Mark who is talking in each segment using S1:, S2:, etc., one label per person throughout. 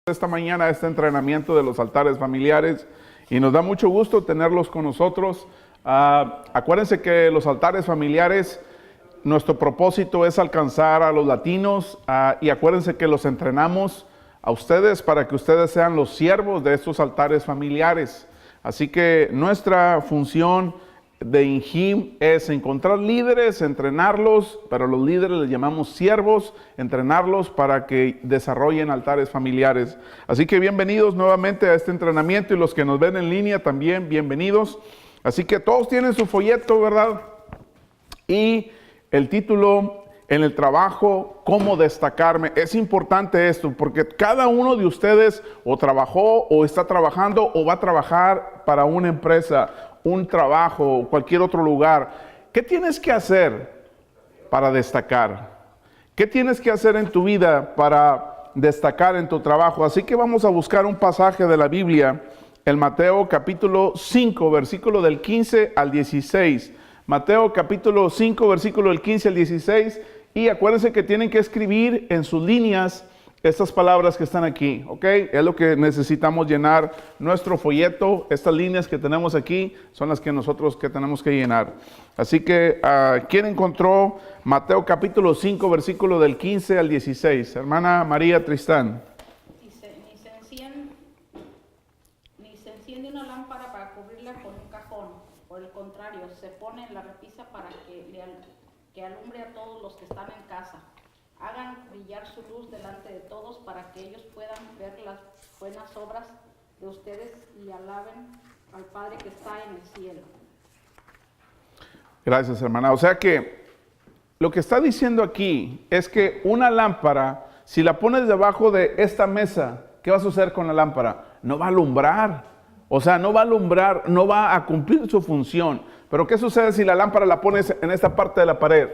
S1: Esta mañana este entrenamiento de los altares familiares y nos da mucho gusto tenerlos con nosotros. Acuérdense que los altares familiares, nuestro propósito es alcanzar a los latinos y acuérdense que los entrenamos a ustedes para que ustedes sean los siervos de estos altares familiares. Así que nuestra función de INJIM es encontrar líderes, entrenarlos, pero los líderes les llamamos siervos, entrenarlos para que desarrollen altares familiares. Así que bienvenidos nuevamente a este entrenamiento y los que nos ven en línea también, bienvenidos. Así que todos tienen su folleto, ¿verdad? Y el título en el trabajo, ¿cómo destacarme? Es importante esto porque cada uno de ustedes o trabajó o está trabajando o va a trabajar para una empresa, un trabajo, cualquier otro lugar. ¿Qué tienes que hacer para destacar? ¿Qué tienes que hacer en tu vida para destacar en tu trabajo? Así que vamos a buscar un pasaje de la Biblia, el Mateo capítulo 5, versículo del 15 al 16. Mateo capítulo 5, versículo del 15 al 16. Y acuérdense que tienen que escribir en sus líneas estas palabras que están aquí, ¿ok? Es lo que necesitamos llenar nuestro folleto. Estas líneas que tenemos aquí son las que nosotros tenemos que llenar. Así que, ¿quién encontró Mateo capítulo 5, versículo del 15 al 16? Hermana María Tristán.
S2: Dice, ni se enciende una lámpara para cubrirla con un cajón. Por el contrario, se pone en la repisa para que alumbre a todos los que están en casa. Hagan brillar su luz delante de todos para que ellos puedan ver las buenas obras de ustedes y alaben al Padre que está en el cielo.
S1: Gracias, hermana. O sea que lo que está diciendo aquí es que una lámpara, si la pones debajo de esta mesa, ¿qué va a suceder con la lámpara? No va a alumbrar. O sea, no va a alumbrar, no va a cumplir su función. Pero ¿qué sucede si la lámpara la pones en esta parte de la pared?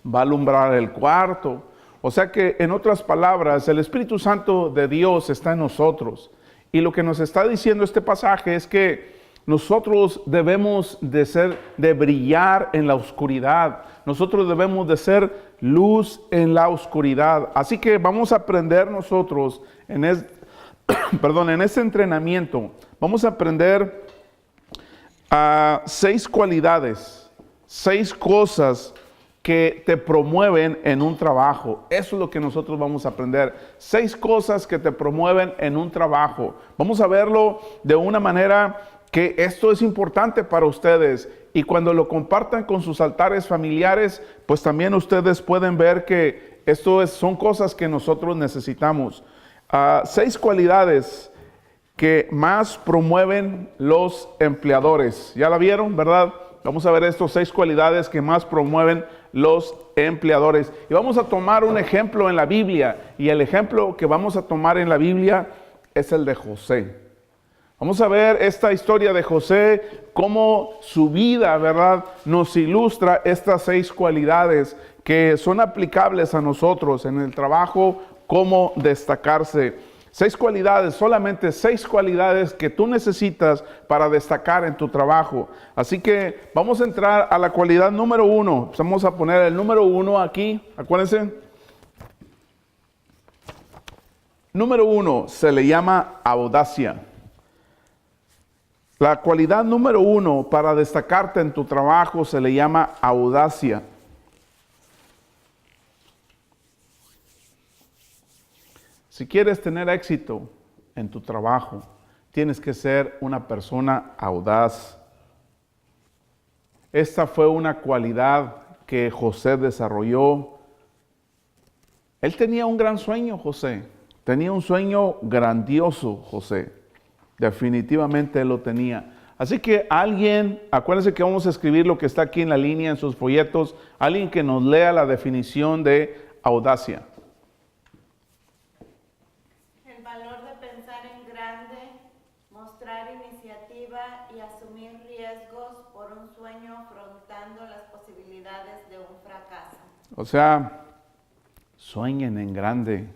S1: Va a alumbrar el cuarto. O sea que, en otras palabras, el Espíritu Santo de Dios está en nosotros. Y lo que nos está diciendo este pasaje es que nosotros debemos de brillar en la oscuridad. Nosotros debemos de ser luz en la oscuridad. Así que vamos a aprender nosotros en este entrenamiento. Vamos a aprender 6 cualidades, 6 cosas que te promueven en un trabajo. Eso es lo que nosotros vamos a aprender. 6 cosas que te promueven en un trabajo. Vamos a verlo de una manera que esto es importante para ustedes. Y cuando lo compartan con sus altares familiares, pues también ustedes pueden ver que son cosas que nosotros necesitamos. 6 cualidades que más promueven los empleadores. ¿Ya la vieron, verdad? Vamos a ver estos 6 cualidades que más promueven los empleadores. Y vamos a tomar un ejemplo en la Biblia. Y el ejemplo que vamos a tomar en la Biblia es el de José. Vamos a ver esta historia de José, cómo su vida, ¿verdad?, nos ilustra estas 6 cualidades que son aplicables a nosotros en el trabajo, cómo destacarse. 6 cualidades, solamente 6 cualidades que tú necesitas para destacar en tu trabajo. Así que vamos a entrar a la cualidad número 1. Vamos a poner el número 1 aquí, acuérdense. Número 1 se le llama audacia. La cualidad número 1 para destacarte en tu trabajo se le llama audacia. Si quieres tener éxito en tu trabajo, tienes que ser una persona audaz. Esta fue una cualidad que José desarrolló. Él tenía un gran sueño, José. Tenía un sueño grandioso, José. Definitivamente él lo tenía. Así que acuérdense que vamos a escribir lo que está aquí en la línea, en sus folletos. Alguien que nos lea la definición de audacia.
S3: Y asumir riesgos por un sueño afrontando las posibilidades de un fracaso.
S1: O sea, sueñen en grande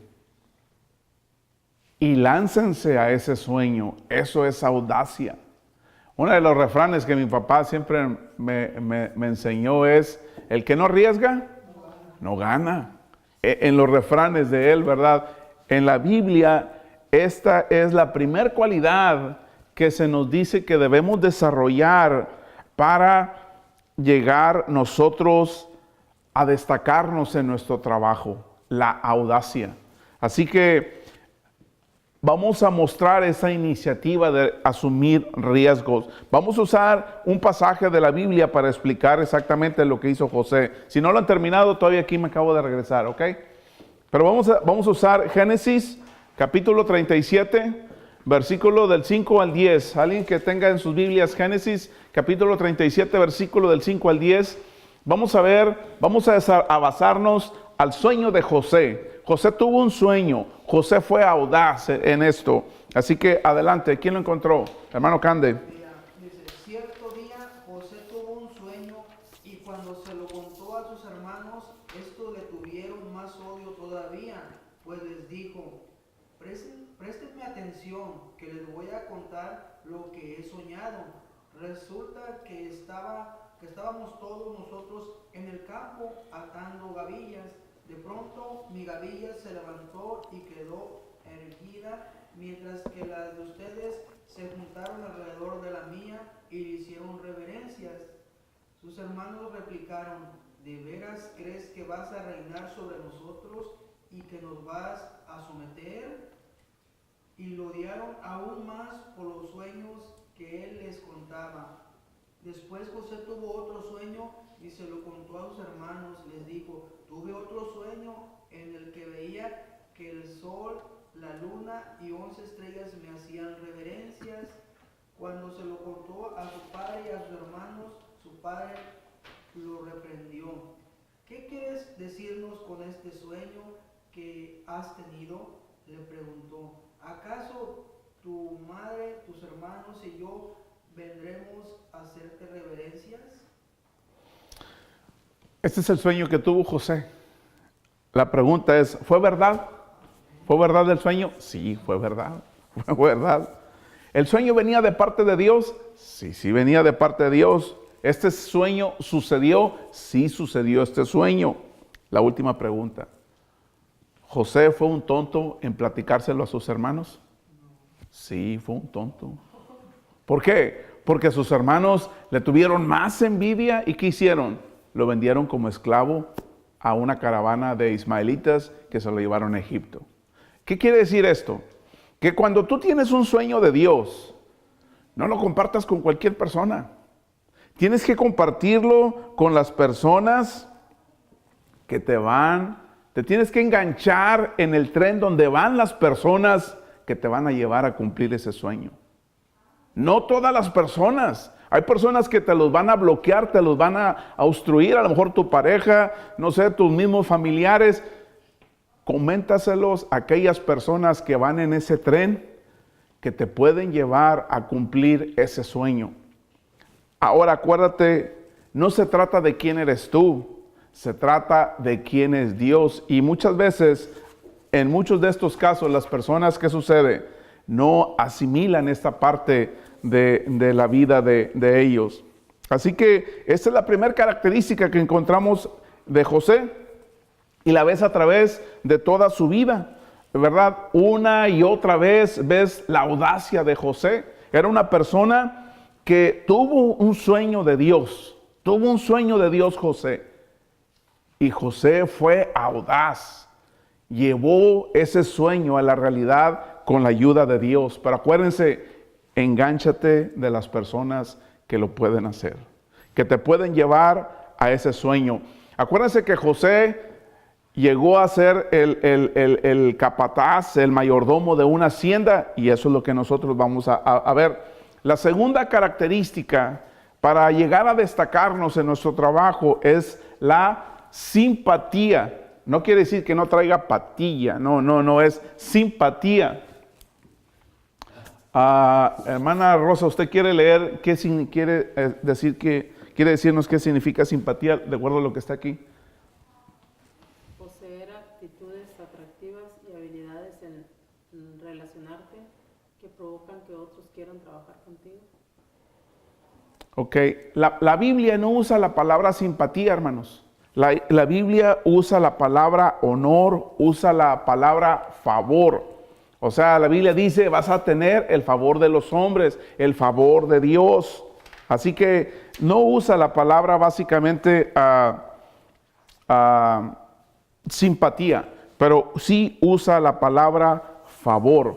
S1: y láncense a ese sueño. Eso es audacia. Uno de los refranes que mi papá siempre me enseñó es: el que no arriesga, no gana. En los refranes de él, ¿verdad? En la Biblia esta es la primer cualidad que se nos dice que debemos desarrollar para llegar nosotros a destacarnos en nuestro trabajo, la audacia. Así que vamos a mostrar esa iniciativa de asumir riesgos. Vamos a usar un pasaje de la Biblia para explicar exactamente lo que hizo José. Si no lo han terminado, todavía aquí me acabo de regresar, ¿ok? Pero vamos a usar Génesis capítulo 37, versículo del 5 al 10. Alguien que tenga en sus Biblias Génesis capítulo 37, versículo del 5 al 10. Vamos a basarnos al sueño de José. José tuvo un sueño. José fue audaz en esto. Así que adelante, ¿quién lo encontró? Hermano Cande.
S4: Dice, cierto día José tuvo un sueño y cuando se lo contó a sus hermanos, estos le tuvieron más odio todavía, pues les dijo, préstenme atención, que les voy a contar lo que he soñado. Resulta que estábamos todos nosotros en el campo atando gavillas. De pronto mi gavilla se levantó y quedó erguida, mientras que las de ustedes se juntaron alrededor de la mía y le hicieron reverencias. Sus hermanos replicaron, ¿de veras crees que vas a reinar sobre nosotros y que nos vas a someter? Y lo odiaron aún más por los sueños que él les contaba. Después José tuvo otro sueño y se lo contó a sus hermanos. Les dijo, tuve otro sueño en el que veía que el sol, la luna y 11 estrellas me hacían reverencias. Cuando se lo contó a su padre y a sus hermanos, su padre lo reprendió. ¿Qué quieres decirnos con este sueño que has tenido? Le preguntó. ¿Acaso tu madre, tus hermanos y yo vendremos a hacerte reverencias?
S1: Este es el sueño que tuvo José. La pregunta es, ¿fue verdad? ¿Fue verdad el sueño? Sí, fue verdad. Fue verdad. ¿El sueño venía de parte de Dios? Sí, venía de parte de Dios. ¿Este sueño sucedió? Sí, sucedió este sueño. La última pregunta. ¿José fue un tonto en platicárselo a sus hermanos? Sí, fue un tonto. ¿Por qué? Porque sus hermanos le tuvieron más envidia y ¿qué hicieron? Lo vendieron como esclavo a una caravana de ismaelitas que se lo llevaron a Egipto. ¿Qué quiere decir esto? Que cuando tú tienes un sueño de Dios, no lo compartas con cualquier persona. Tienes que compartirlo con las personas que te tienes que enganchar en el tren donde van las personas que te van a llevar a cumplir ese sueño. No todas las personas. Hay personas que te los van a bloquear, te los van a obstruir, a lo mejor tu pareja, no sé, tus mismos familiares. Coméntaselos a aquellas personas que van en ese tren que te pueden llevar a cumplir ese sueño. Ahora acuérdate, no se trata de quién eres tú, se trata de quién es Dios. Y muchas veces, en muchos de estos casos, las personas que sucede no asimilan esta parte de la vida de ellos. Así que esta es la primera característica que encontramos de José y la ves a través de toda su vida, ¿verdad? Una y otra vez ves la audacia de José. Era una persona que tuvo un sueño de Dios, José. Y José fue audaz, llevó ese sueño a la realidad con la ayuda de Dios. Pero acuérdense, engánchate de las personas que lo pueden hacer, que te pueden llevar a ese sueño. Acuérdense que José llegó a ser el capataz, el mayordomo de una hacienda, y eso es lo que nosotros vamos a ver. La segunda característica para llegar a destacarnos en nuestro trabajo es la simpatía. No quiere decir que no traiga patilla, no, es simpatía. Hermana Rosa, ¿usted quiere leer quiere decirnos qué significa simpatía de acuerdo a lo que está aquí?
S5: Poseer actitudes atractivas y habilidades en relacionarte que provocan que otros quieran trabajar contigo.
S1: Ok, la Biblia no usa la palabra simpatía, hermanos. La Biblia usa la palabra honor, usa la palabra favor. O sea, la Biblia dice, vas a tener el favor de los hombres, el favor de Dios. Así que no usa la palabra básicamente simpatía, pero sí usa la palabra favor.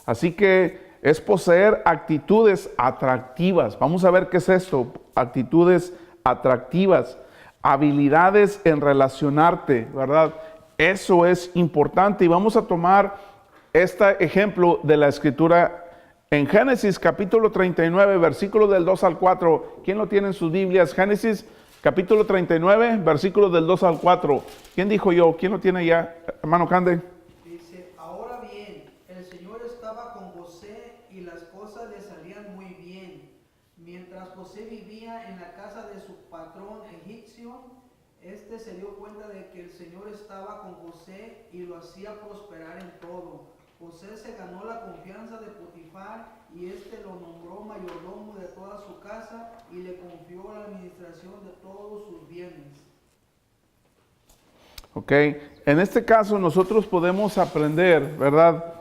S1: Así que es poseer actitudes atractivas. Vamos a ver qué es esto, actitudes atractivas, habilidades en relacionarte, ¿verdad? Eso es importante y vamos a tomar este ejemplo de la Escritura en Génesis capítulo 39, versículos del 2 al 4. ¿Quién lo tiene en sus Biblias? Génesis capítulo 39, versículos del 2 al 4. ¿Quién dijo yo? ¿Quién lo tiene ya? Hermano Cande.
S4: Dice, ahora bien, el Señor estaba con José y las cosas le salían muy bien. Mientras José vivía en la casa de su patrón egipcio, este se dio cuenta de que el Señor estaba con José y lo hacía prosperar en todo. José se ganó la confianza de Potifar y este lo nombró mayordomo de toda su casa y le confió la administración de todos sus bienes.
S1: Ok, en este caso nosotros podemos aprender, ¿verdad?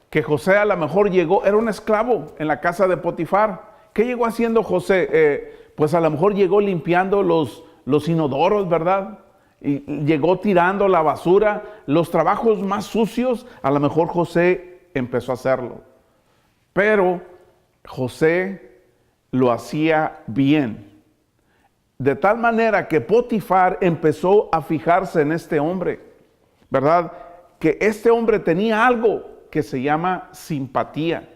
S1: Que José a lo mejor llegó, era un esclavo en la casa de Potifar. ¿Qué llegó haciendo José? Pues a lo mejor llegó limpiando los inodoros, ¿verdad? Y llegó tirando la basura, los trabajos más sucios, a lo mejor José empezó a hacerlo. Pero José lo hacía bien. De tal manera que Potifar empezó a fijarse en este hombre, ¿verdad? Que este hombre tenía algo que se llama simpatía.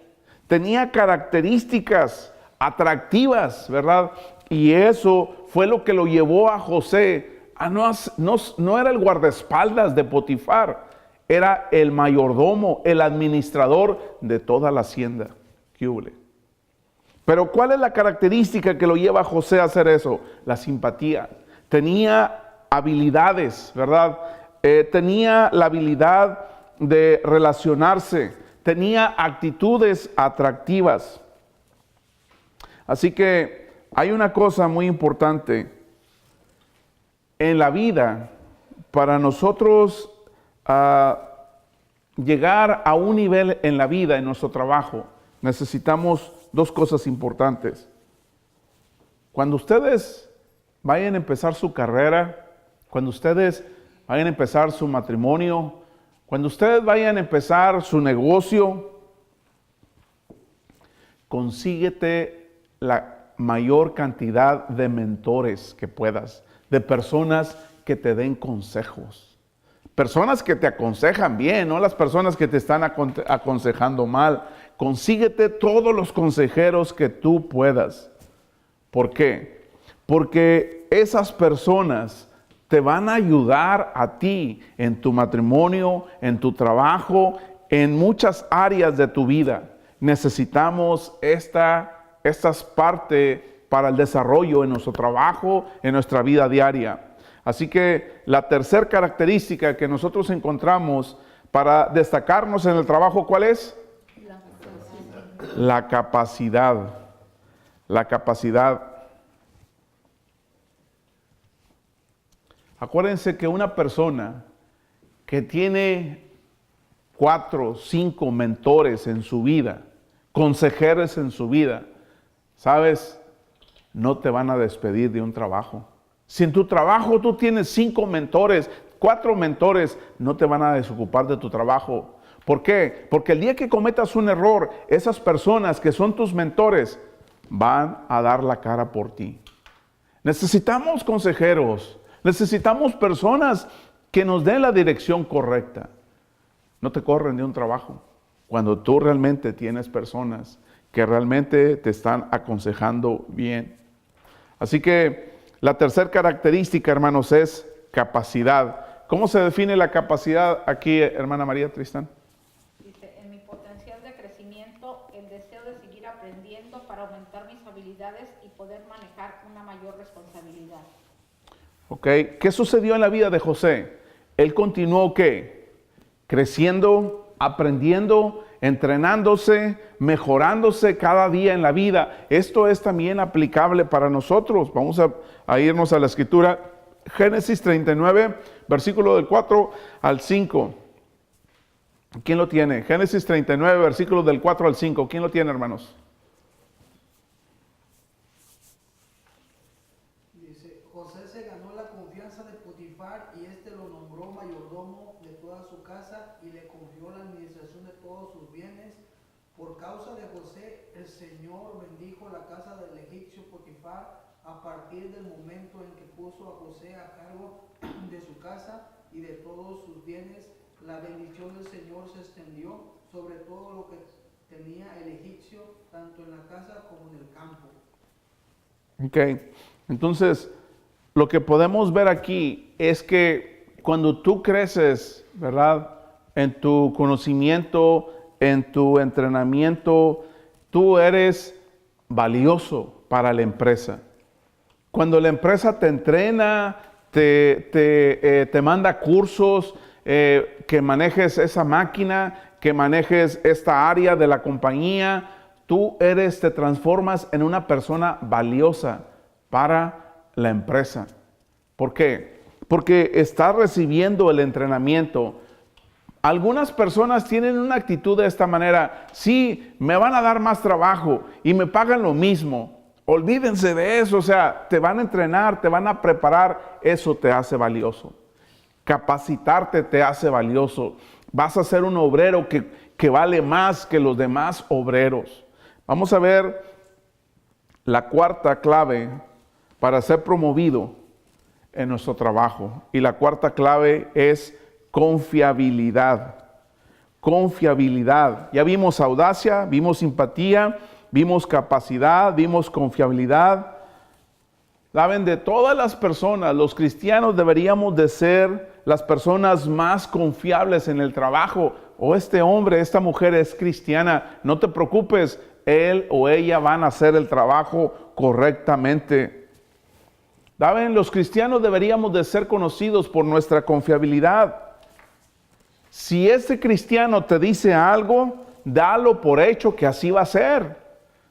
S1: Tenía características atractivas, ¿verdad? Y eso fue lo que lo llevó a José. No era el guardaespaldas de Potifar, era el mayordomo, el administrador de toda la hacienda. ¿Qué hubo? Pero ¿cuál es la característica que lo lleva a José a hacer eso? La simpatía. Tenía habilidades, ¿verdad? Tenía la habilidad de relacionarse, tenía actitudes atractivas. Así que hay una cosa muy importante en la vida. Para nosotros llegar a un nivel en la vida, en nuestro trabajo, necesitamos dos cosas importantes. Cuando ustedes vayan a empezar su carrera, cuando ustedes vayan a empezar su matrimonio, cuando ustedes vayan a empezar su negocio, consíguete la mayor cantidad de mentores que puedas, de personas que te den consejos, personas que te aconsejan bien, no las personas que te están aconsejando mal. Consíguete todos los consejeros que tú puedas. ¿Por qué? Porque esas personas te van a ayudar a ti en tu matrimonio, en tu trabajo, en muchas áreas de tu vida. Necesitamos estas partes para el desarrollo en nuestro trabajo, en nuestra vida diaria. Así que la tercera característica que nosotros encontramos para destacarnos en el trabajo, ¿cuál es? La capacidad. La capacidad. Acuérdense que una persona que tiene 4 o 5 mentores en su vida, consejeros en su vida, ¿sabes? No te van a despedir de un trabajo. Si en tu trabajo tú tienes 5 mentores, 4 mentores, no te van a desocupar de tu trabajo. ¿Por qué? Porque el día que cometas un error, esas personas que son tus mentores van a dar la cara por ti. Necesitamos consejeros, necesitamos personas que nos den la dirección correcta. No te corren de un trabajo cuando tú realmente tienes personas que realmente te están aconsejando bien. Así que la tercera característica, hermanos, es capacidad. ¿Cómo se define la capacidad aquí, hermana María Tristán?
S2: Dice, en mi potencial de crecimiento, el deseo de seguir aprendiendo para aumentar mis habilidades y poder manejar una mayor responsabilidad.
S1: Ok, ¿qué sucedió en la vida de José? Él continuó, ¿qué? Creciendo, aprendiendo, entrenándose, mejorándose cada día en la vida. Esto es también aplicable para nosotros. Vamos a irnos a la escritura. Génesis 39, versículo del 4 al 5. ¿Quién lo tiene? Génesis 39, versículos del 4 al 5. ¿Quién lo tiene, hermanos?
S4: Dice, José se ganó la confianza de Potifar y éste lo nombró mayordomo de toda su casa y le confió la administración de todos sus bienes. Por causa de José, el Señor bendijo la casa del egipcio Potifar a partir del momento en que puso a José a cargo de su casa y de todos sus bienes. La bendición del Señor se extendió sobre todo lo que tenía el egipcio, tanto en la casa como en el campo.
S1: Ok, entonces lo que podemos ver aquí es que cuando tú creces, ¿verdad? En tu conocimiento, en tu entrenamiento, tú eres valioso para la empresa. Cuando la empresa te entrena, te manda cursos, que manejes esa máquina, que manejes esta área de la compañía, te transformas en una persona valiosa para la empresa. ¿Por qué? Porque estás recibiendo el entrenamiento. Algunas personas tienen una actitud de esta manera: sí, me van a dar más trabajo y me pagan lo mismo. Olvídense de eso, o sea, te van a entrenar, te van a preparar, eso te hace valioso. Capacitarte te hace valioso. Vas a ser un obrero que vale más que los demás obreros. Vamos a ver la cuarta clave para ser promovido en nuestro trabajo. Y la cuarta clave es confiabilidad. Confiabilidad. Ya vimos audacia, vimos simpatía, vimos capacidad, vimos confiabilidad. Saben, de todas las personas, los cristianos deberíamos de ser las personas más confiables en el trabajo. O este hombre, esta mujer es cristiana, no te preocupes, él o ella van a hacer el trabajo correctamente. ¿Saben? Los cristianos deberíamos de ser conocidos por nuestra confiabilidad. Si este cristiano te dice algo, dalo por hecho que así va a ser.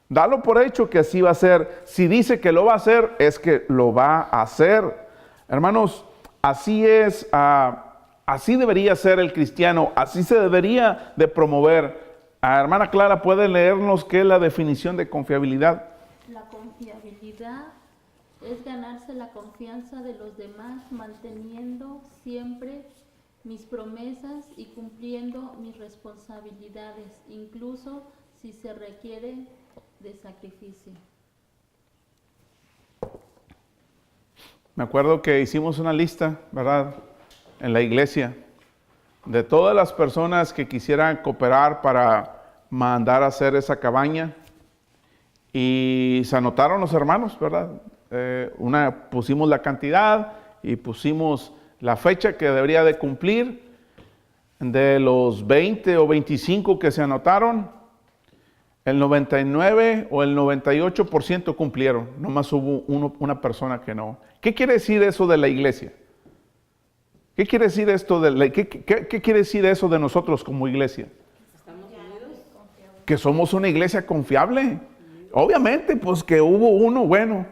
S1: Dalo por hecho que así va a ser. Si dice que lo va a hacer, es que lo va a hacer. Hermanos, así es, así debería ser el cristiano, así se debería de promover. Hermana Clara, ¿puede leernos qué es la definición de confiabilidad?
S6: La confiabilidad es ganarse la confianza de los demás, manteniendo siempre mis promesas y cumpliendo mis responsabilidades, incluso si se requiere de sacrificio.
S1: Me acuerdo que hicimos una lista, ¿verdad?, en la iglesia, de todas las personas que quisieran cooperar para mandar a hacer esa cabaña. Y se anotaron los hermanos, ¿verdad? Pusimos la cantidad y pusimos la fecha que debería de cumplir. De los 20 o 25 que se anotaron, el 99 o el 98% cumplieron. Nomás hubo una persona que no. ¿Qué quiere decir eso de la iglesia? ¿Qué quiere decir esto qué quiere decir eso de nosotros como iglesia?
S5: ¿Estamos unidos?
S1: Que somos una iglesia confiable. Obviamente, pues que hubo uno bueno,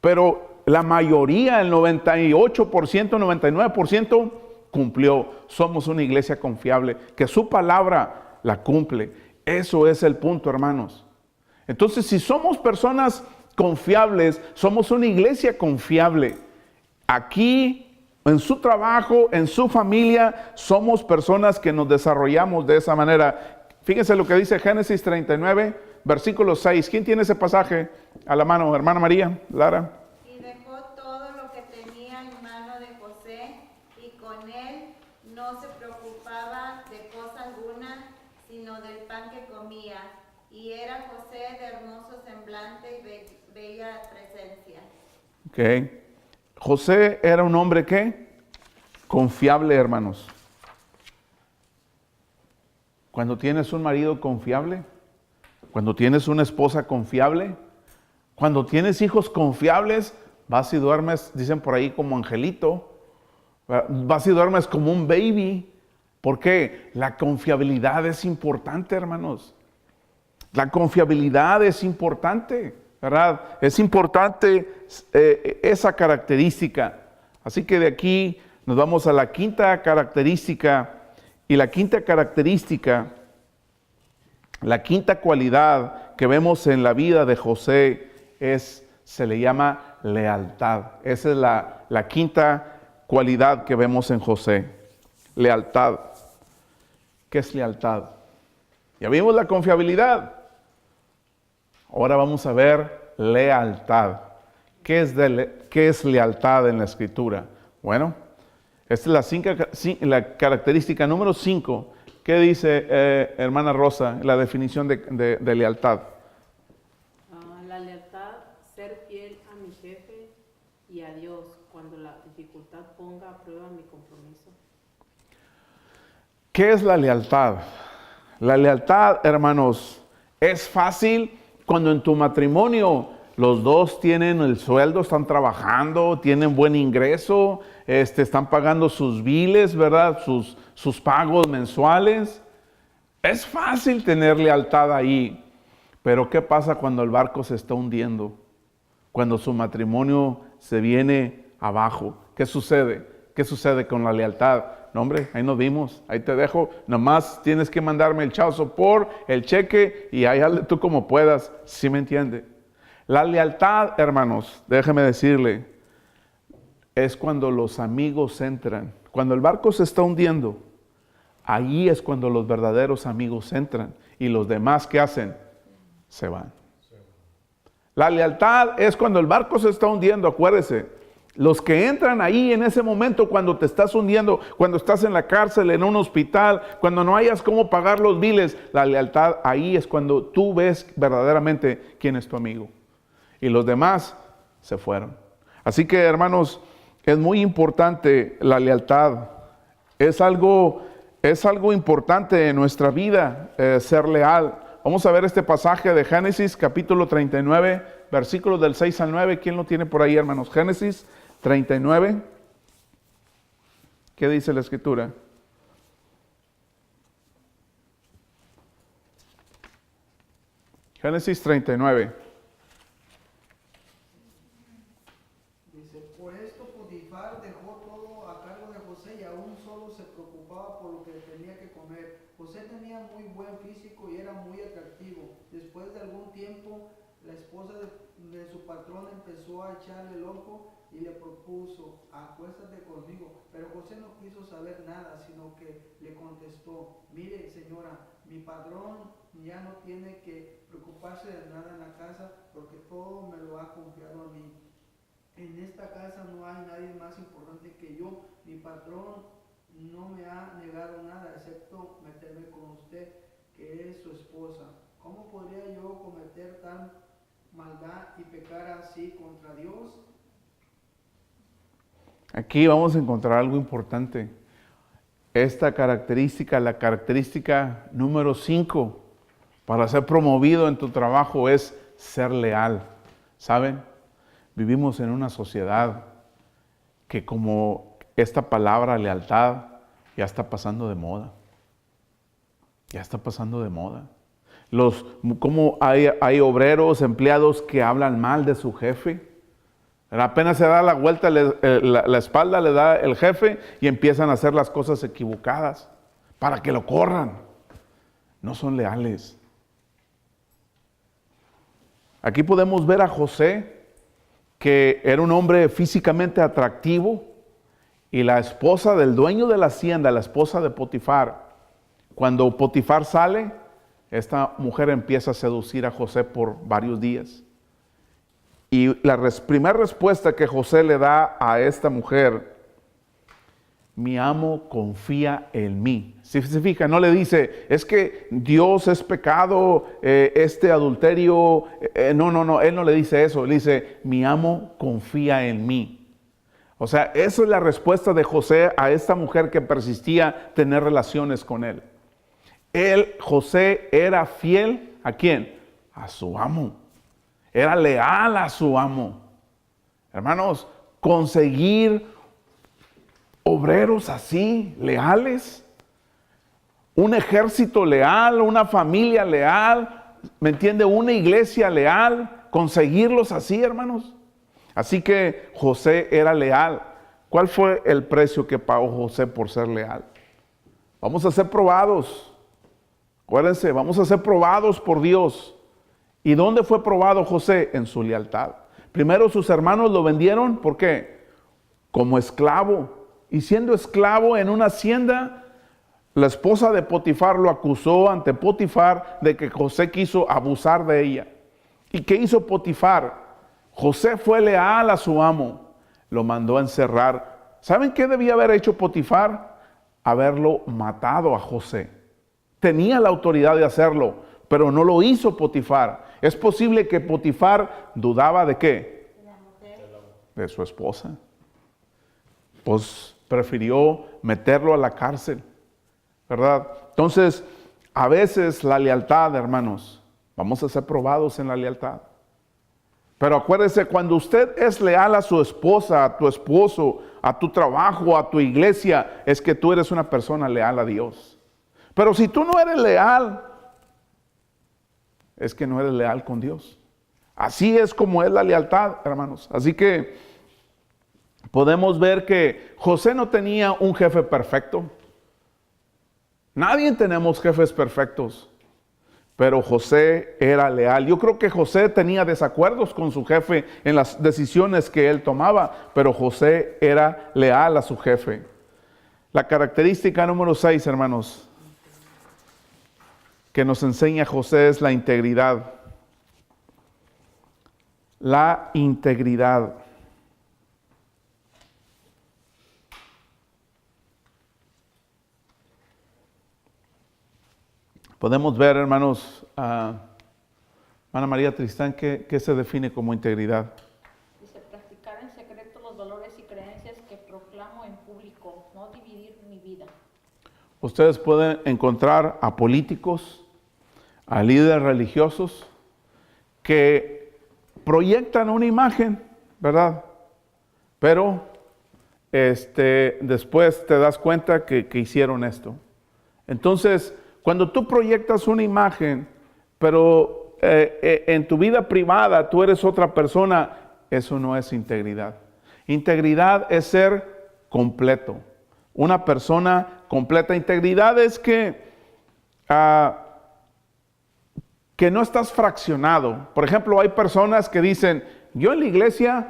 S1: pero la mayoría, el 98%, 99% cumplió. Somos una iglesia confiable, que su palabra la cumple. Eso es el punto, hermanos. Entonces, si somos personas confiables, somos una iglesia confiable. Aquí, en su trabajo, en su familia, somos personas que nos desarrollamos de esa manera. Fíjense lo que dice Génesis 39, versículo 6. ¿Quién tiene ese pasaje a la mano? Hermana María, Lara.
S3: Y dejó todo lo que tenía en mano de José, y con él no se preocupaba de cosa alguna, sino del pan que comía. Y era José de hermoso semblante y bella presencia.
S1: Ok. José era un hombre, ¿qué? Confiable, hermanos. Cuando tienes un marido confiable, cuando tienes una esposa confiable, cuando tienes hijos confiables, vas y duermes, dicen por ahí, como angelito. Vas y duermes como un baby. ¿Por qué? La confiabilidad es importante, hermanos. La confiabilidad es importante, ¿verdad? Es importante esa característica. Así que de aquí nos vamos a la quinta característica, Y la quinta característica, la quinta cualidad que vemos en la vida de José se le llama lealtad. Esa es la quinta cualidad que vemos en José. Lealtad. ¿Qué es lealtad? Ya vimos la confiabilidad. Ahora vamos a ver lealtad. ¿Qué es lealtad en la Escritura? Bueno, esta es la característica número 5. ¿Qué dice hermana Rosa, la definición de lealtad?
S5: La lealtad, ser fiel a mi jefe y a Dios cuando la dificultad ponga a prueba mi compromiso.
S1: ¿Qué es la lealtad? La lealtad, hermanos, es fácil cuando en tu matrimonio los dos tienen el sueldo, están trabajando, tienen buen ingreso, están pagando sus biles, ¿verdad? Sus pagos mensuales. Es fácil tener lealtad ahí. Pero ¿qué pasa cuando el barco se está hundiendo? Cuando su matrimonio se viene abajo. ¿Qué sucede? ¿Qué sucede con la lealtad? No, hombre, ahí nos vimos, ahí te dejo. Nomás tienes que mandarme el child support, el cheque, y ahí hazle tú como puedas. ¿Sí me entiende? La lealtad, hermanos, déjeme decirle, es cuando los amigos entran. Cuando el barco se está hundiendo, ahí es cuando los verdaderos amigos entran. Y los demás, ¿qué hacen? Se van. La lealtad es cuando el barco se está hundiendo, acuérdese. Los que entran ahí en ese momento cuando te estás hundiendo, cuando estás en la cárcel, en un hospital, cuando no hayas cómo pagar los biles, la lealtad ahí es cuando tú ves verdaderamente quién es tu amigo. Y los demás se fueron. Así que, hermanos, es muy importante la lealtad. Es algo importante en nuestra vida, ser leal. Vamos a ver este pasaje de Génesis, capítulo 39, versículos del 6 al 9. ¿Quién lo tiene por ahí, hermanos? Génesis 39. ¿Qué dice la Escritura? Génesis 39.
S4: Dice, por esto Potifar dejó todo a cargo de José y aún solo se preocupaba por lo que tenía que comer. José tenía muy buen físico y era muy atractivo. Después de algún tiempo, la esposa de su patrón empezó a echarle el ojo y le propuso, acuéstate conmigo. Pero José no quiso saber nada, sino que le contestó, mire señora, mi patrón ya no tiene que preocuparse de nada en la casa porque todo me lo ha confiado a mí. En esta casa no hay nadie más importante que yo. Mi patrón no me ha negado nada excepto meterme con usted, que es su esposa. ¿Cómo podría yo cometer tal maldad y pecar así contra Dios?
S1: Aquí vamos a encontrar algo importante. Esta característica, la característica número 5 para ser promovido en tu trabajo es ser leal. ¿Saben? Vivimos en una sociedad que como esta palabra lealtad ya está pasando de moda. Ya está pasando de moda. Como hay obreros, empleados que hablan mal de su jefe. Apenas se da la vuelta, la espalda le da el jefe y empiezan a hacer las cosas equivocadas para que lo corran. No son leales. Aquí podemos ver a José, que era un hombre físicamente atractivo, y la esposa del dueño de la hacienda, la esposa de Potifar. Cuando Potifar sale, esta mujer empieza a seducir a José por varios días. Y la primera respuesta que José le da a esta mujer, mi amo confía en mí. Si se fija, no le dice, es que Dios es pecado, este adulterio. No, él no le dice eso. Le dice, mi amo confía en mí. O sea, esa es la respuesta de José a esta mujer que persistía tener relaciones con él. José, era fiel, ¿a quién? A su amo. Era leal a su amo. Hermanos, conseguir obreros así, leales, un ejército leal, una familia leal, ¿me entiende? Una iglesia leal, conseguirlos así, hermanos. Así que José era leal. ¿Cuál fue el precio que pagó José por ser leal? Vamos a ser probados. Acuérdense, vamos a ser probados por Dios. ¿Y dónde fue probado José? En su lealtad. Primero sus hermanos lo vendieron, ¿por qué? Como esclavo. Y siendo esclavo en una hacienda, la esposa de Potifar lo acusó ante Potifar de que José quiso abusar de ella. ¿Y qué hizo Potifar? José fue leal a su amo, lo mandó a encerrar. ¿Saben qué debía haber hecho Potifar? Haberlo matado a José. Tenía la autoridad de hacerlo, pero no lo hizo Potifar. Es posible que Potifar dudaba de ¿qué? De su esposa. Pues prefirió meterlo a la cárcel, ¿verdad? Entonces, a veces la lealtad, hermanos, vamos a ser probados en la lealtad. Pero acuérdese, cuando usted es leal a su esposa, a tu esposo, a tu trabajo, a tu iglesia, es que tú eres una persona leal a Dios. Pero si tú no eres leal, es que no eres leal con Dios. Así es como es la lealtad, hermanos. Así que podemos ver que José no tenía un jefe perfecto. Nadie tenemos jefes perfectos. Pero José era leal. Yo creo que José tenía desacuerdos con su jefe en las decisiones que él tomaba, pero José era leal a su jefe. La característica número 6, hermanos, que nos enseña José es la integridad. La integridad. Podemos ver, hermanos, Ana María Tristán, ¿qué se define como integridad?
S2: Dice, practicar en secreto los valores y creencias que proclamo en público, no dividir mi vida.
S1: Ustedes pueden encontrar a políticos, a líderes religiosos, que proyectan una imagen, ¿verdad? Pero después te das cuenta que hicieron esto. Entonces, cuando tú proyectas una imagen, pero en tu vida privada tú eres otra persona, eso no es integridad. Integridad es ser completo. Una persona completa. Integridad es que no estás fraccionado. Por ejemplo, hay personas que dicen, yo en la iglesia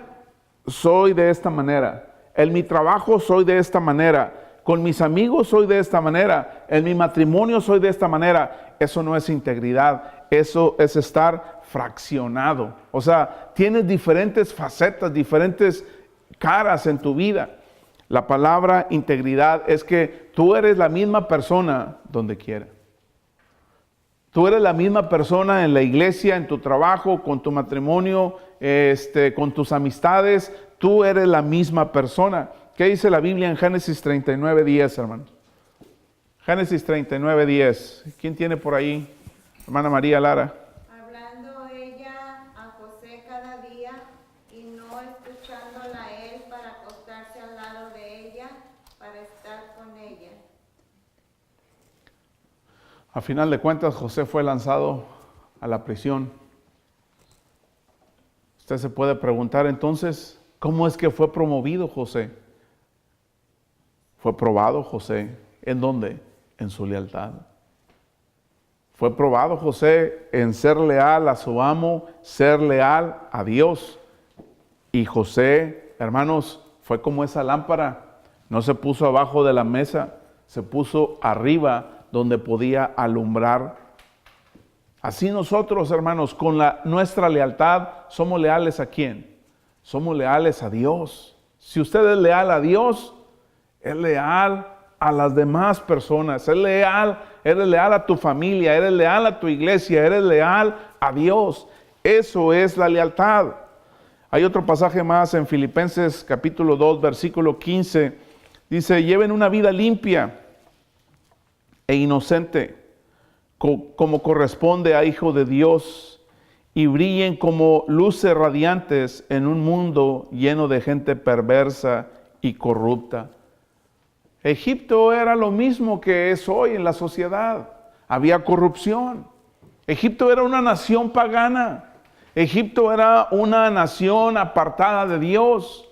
S1: soy de esta manera, en mi trabajo soy de esta manera, con mis amigos soy de esta manera, en mi matrimonio soy de esta manera. Eso no es integridad, eso es estar fraccionado. O sea, tienes diferentes facetas, diferentes caras en tu vida. La palabra integridad es que tú eres la misma persona donde quiera. Tú eres la misma persona en la iglesia, en tu trabajo, con tu matrimonio, con tus amistades. Tú eres la misma persona. ¿Qué dice la Biblia en Génesis 39:10, hermanos? Génesis 39:10. ¿Quién tiene por ahí? Hermana María Lara.
S3: Hablando ella a José cada día y no escuchándola a él para acostarse al lado de ella, para estar con ella.
S1: A final de cuentas, José fue lanzado a la prisión. Usted se puede preguntar entonces, ¿cómo es que fue promovido José? Fue probado José. ¿En dónde? En su lealtad. Fue probado José en ser leal a su amo, ser leal a Dios. Y José, hermanos, fue como esa lámpara. No se puso abajo de la mesa, se puso arriba donde podía alumbrar. Así nosotros, hermanos, con nuestra lealtad, ¿somos leales a quién? Somos leales a Dios. Si usted es leal a Dios, es leal a las demás personas, eres leal a tu familia, eres leal a tu iglesia, eres leal a Dios. Eso es la lealtad. Hay otro pasaje más en Filipenses capítulo 2, versículo 15. Dice, lleven una vida limpia e inocente, como corresponde a hijo de Dios, y brillen como luces radiantes en un mundo lleno de gente perversa y corrupta. Egipto era lo mismo que es hoy en la sociedad. Había corrupción. Egipto era una nación pagana. Egipto era una nación apartada de Dios.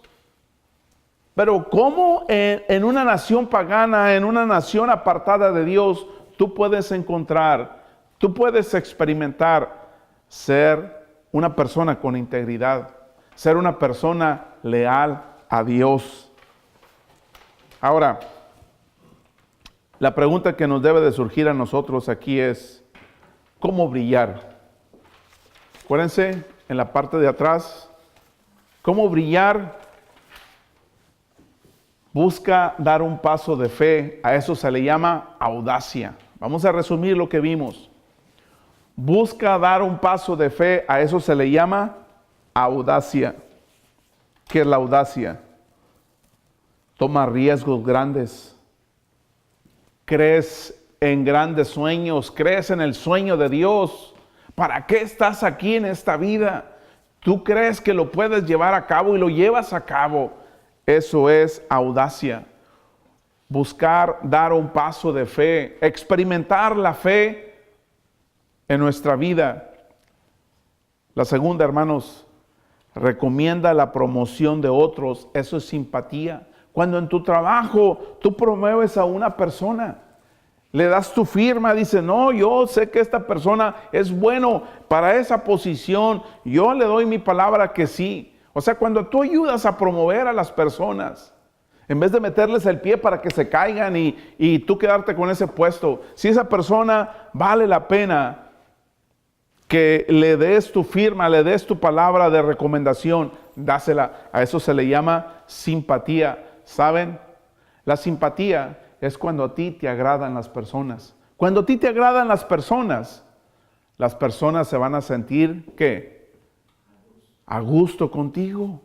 S1: Pero ¿cómo en una nación pagana, en una nación apartada de Dios, tú puedes encontrar, tú puedes experimentar ser una persona con integridad, ser una persona leal a Dios? Ahora, la pregunta que nos debe de surgir a nosotros aquí es, ¿cómo brillar? Acuérdense, en la parte de atrás, ¿cómo brillar? Busca dar un paso de fe, a eso se le llama audacia. Vamos a resumir lo que vimos. Busca dar un paso de fe, a eso se le llama audacia. ¿Qué es la audacia? Toma riesgos grandes. Crees en grandes sueños, crees en el sueño de Dios. ¿Para qué estás aquí en esta vida? Tú crees que lo puedes llevar a cabo y lo llevas a cabo. Eso es audacia. Buscar dar un paso de fe, experimentar la fe en nuestra vida. La segunda, hermanos, recomienda la promoción de otros. Eso es simpatía. Cuando en tu trabajo tú promueves a una persona, le das tu firma, dice, no, yo sé que esta persona es bueno para esa posición, yo le doy mi palabra que sí. O sea, cuando tú ayudas a promover a las personas, en vez de meterles el pie para que se caigan y tú quedarte con ese puesto, si esa persona vale la pena que le des tu firma, le des tu palabra de recomendación, dásela. A eso se le llama simpatía. ¿Saben? La simpatía es cuando a ti te agradan las personas. Cuando a ti te agradan las personas se van a sentir, ¿qué? A gusto contigo.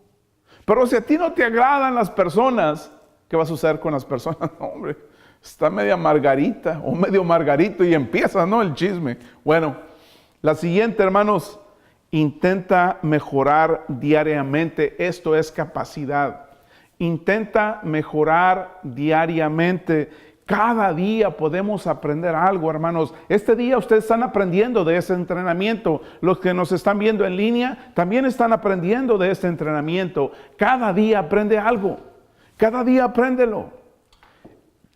S1: Pero si a ti no te agradan las personas, ¿qué va a suceder con las personas? No, hombre, está media margarita o medio margarito y empieza, ¿no?, el chisme. Bueno, la siguiente, hermanos, intenta mejorar diariamente. Esto es capacidad. Intenta mejorar diariamente. Cada día podemos aprender algo, hermanos. Este día ustedes están aprendiendo de ese entrenamiento. Los que nos están viendo en línea también están aprendiendo de este entrenamiento. Cada día aprende algo. Cada día apréndelo.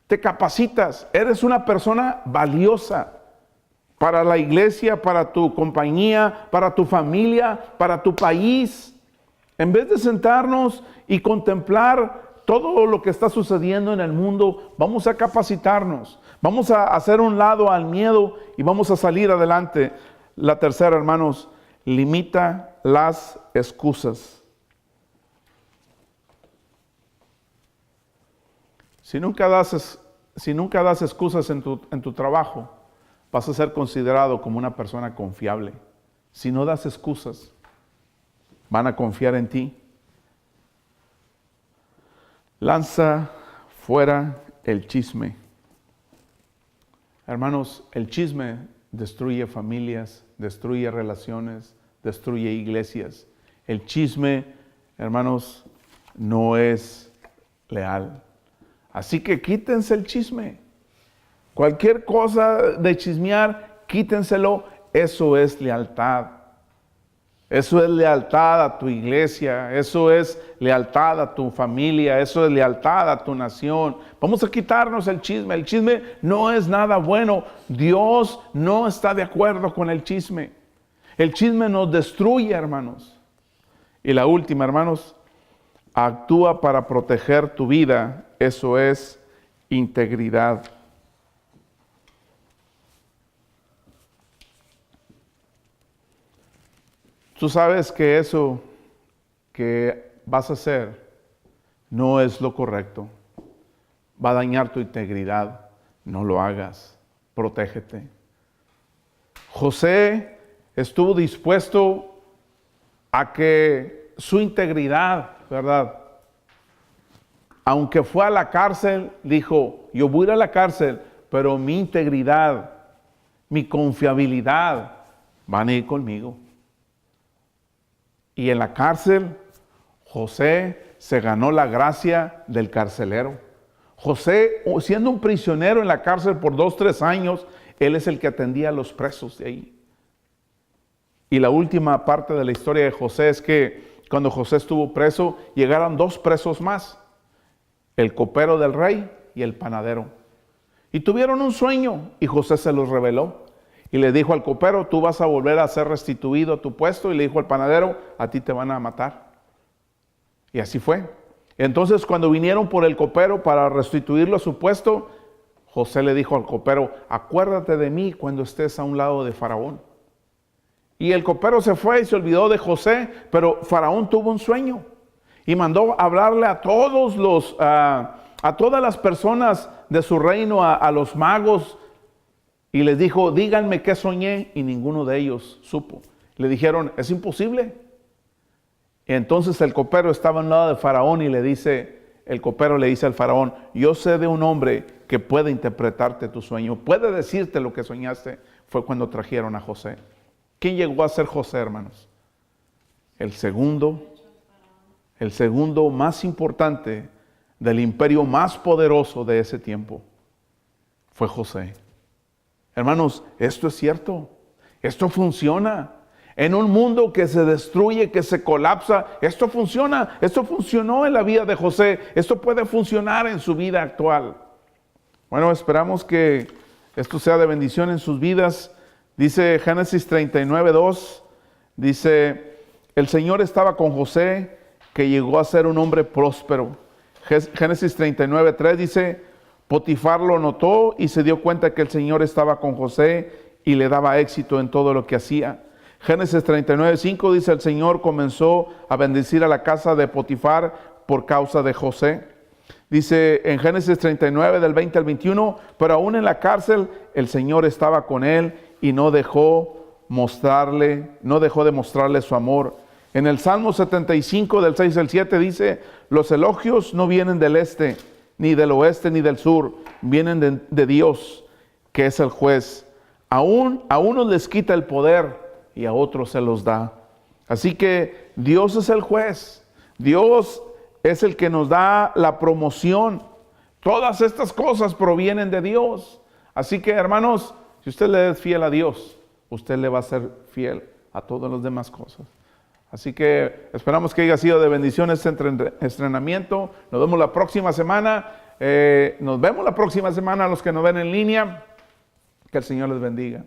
S1: Te capacitas. Eres una persona valiosa para la iglesia, para tu compañía, para tu familia, para tu país. En vez de sentarnos y contemplar todo lo que está sucediendo en el mundo, vamos a capacitarnos, vamos a hacer un lado al miedo y vamos a salir adelante. La tercera, hermanos, limita las excusas. Si nunca das excusas en tu trabajo, vas a ser considerado como una persona confiable. Si no das excusas, van a confiar en ti. Lanza fuera el chisme. Hermanos, el chisme destruye familias, destruye relaciones, destruye iglesias. El chisme, hermanos, no es leal. Así que quítense el chisme. Cualquier cosa de chismear, quítenselo. Eso es lealtad. Eso es lealtad a tu iglesia, eso es lealtad a tu familia, eso es lealtad a tu nación. Vamos a quitarnos el chisme. El chisme no es nada bueno. Dios no está de acuerdo con el chisme. El chisme nos destruye, hermanos. Y la última, hermanos, actúa para proteger tu vida. Eso es integridad. Tú sabes que eso que vas a hacer no es lo correcto. Va a dañar tu integridad. No lo hagas. Protégete. José estuvo dispuesto a que su integridad, ¿verdad? Aunque fue a la cárcel, dijo, yo voy a ir a la cárcel, pero mi integridad, mi confiabilidad van a ir conmigo. Y en la cárcel, José se ganó la gracia del carcelero. José, siendo un prisionero en la cárcel por 2-3 años, él es el que atendía a los presos de ahí. Y la última parte de la historia de José es que cuando José estuvo preso, llegaron 2 presos más. el copero del rey y el panadero. Y tuvieron un sueño y José se los reveló. Y le dijo al copero, tú vas a volver a ser restituido a tu puesto. Y le dijo al panadero, a ti te van a matar. Y así fue. Entonces cuando vinieron por el copero para restituirlo a su puesto, José le dijo al copero, acuérdate de mí cuando estés a un lado de Faraón. Y el copero se fue y se olvidó de José, pero Faraón tuvo un sueño y mandó hablarle a todos a todas las personas de su reino, a los magos, y les dijo, díganme qué soñé, y ninguno de ellos supo. Le dijeron, es imposible. Y entonces el copero estaba a un lado de Faraón y el copero le dice al Faraón, yo sé de un hombre que puede interpretarte tu sueño, puede decirte lo que soñaste. Fue cuando trajeron a José. ¿Quién llegó a ser José, hermanos? El segundo más importante del imperio más poderoso de ese tiempo fue José. Hermanos, esto es cierto, esto funciona. En un mundo que se destruye, que se colapsa, esto funciona. Esto funcionó en la vida de José, esto puede funcionar en su vida actual. Bueno, esperamos que esto sea de bendición en sus vidas. Dice Génesis 39:2, dice, el Señor estaba con José, que llegó a ser un hombre próspero. Génesis 39:3 dice, Potifar lo notó y se dio cuenta que el Señor estaba con José y le daba éxito en todo lo que hacía. Génesis 39:5 dice, el Señor comenzó a bendecir a la casa de Potifar por causa de José. Dice en Génesis 39 del 20 al 21, pero aún en la cárcel el Señor estaba con él y no dejó de mostrarle su amor. En el Salmo 75 del 6 al 7 dice, los elogios no vienen del este, ni del oeste, ni del sur, vienen de Dios, que es el juez. A unos les quita el poder y a otros se los da. Así que Dios es el juez. Dios es el que nos da la promoción. Todas estas cosas provienen de Dios. Así que, hermanos, si usted le es fiel a Dios, usted le va a ser fiel a todas las demás cosas. Así que esperamos que haya sido de bendición este entrenamiento. Nos vemos la próxima semana. Nos vemos la próxima semana a los que nos ven en línea. Que el Señor les bendiga.